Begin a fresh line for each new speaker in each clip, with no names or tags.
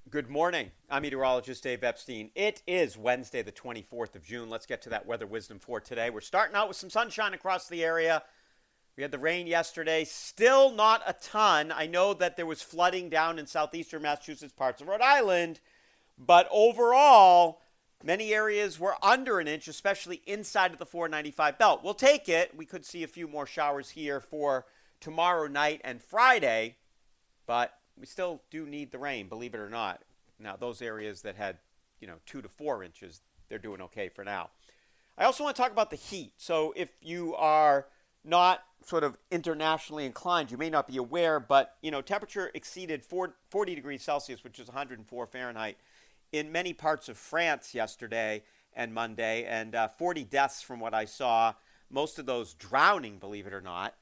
Good morning. I'm meteorologist Dave Epstein. It is Wednesday, the 24th of June. Let's get to that weather wisdom for today. We're starting out with some sunshine across the area. We had the rain yesterday. Still not a ton. I know that there was flooding down in southeastern Massachusetts, parts of Rhode Island, but overall, many areas were under an inch, especially inside of the 495 belt. We'll take it. We could see a few more showers here for tomorrow night and Friday, but we still do need the rain, believe it or not. Now, those areas that had, 2 to 4 inches, they're doing okay for now. I also want to talk about the heat. So, if you are not sort of internationally inclined, you may not be aware, but, temperature exceeded 40 degrees Celsius, which is 104 Fahrenheit, in many parts of France yesterday and Monday, and 40 deaths from what I saw, most of those drowning, believe it or not.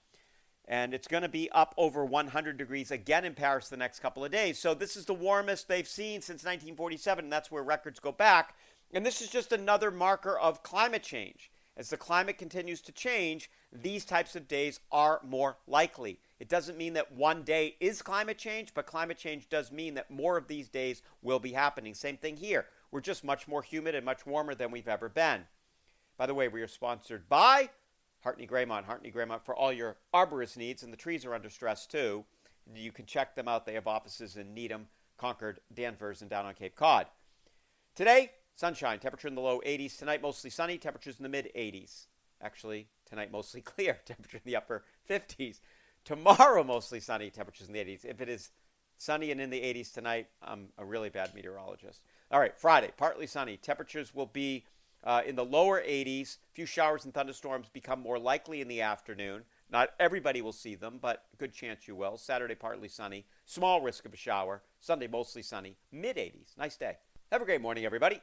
And it's going to be up over 100 degrees again in Paris the next couple of days. So this is the warmest they've seen since 1947, and that's where records go back. And this is just another marker of climate change. As the climate continues to change, these types of days are more likely. It doesn't mean that one day is climate change, but climate change does mean that more of these days will be happening. Same thing here. We're just much more humid and much warmer than we've ever been. By the way, we are sponsored by Hartney Graymont. Hartney Graymont for all your arborist needs, and the trees are under stress too. You can check them out. They have offices in Needham, Concord, Danvers, and down on Cape Cod. Today, sunshine, temperature in the low 80s. Tonight, mostly sunny, temperatures in the mid 80s. Actually, tonight, mostly clear, temperature in the upper 50s. Tomorrow, mostly sunny, temperatures in the 80s. If it is sunny and in the 80s tonight, I'm a really bad meteorologist. All right, Friday, partly sunny. Temperatures will be in the lower 80s. A few showers and thunderstorms become more likely in the afternoon. Not everybody will see them, but a good chance you will. Saturday, partly sunny. Small risk of a shower. Sunday, mostly sunny. Mid 80s. Nice day. Have a great morning, everybody.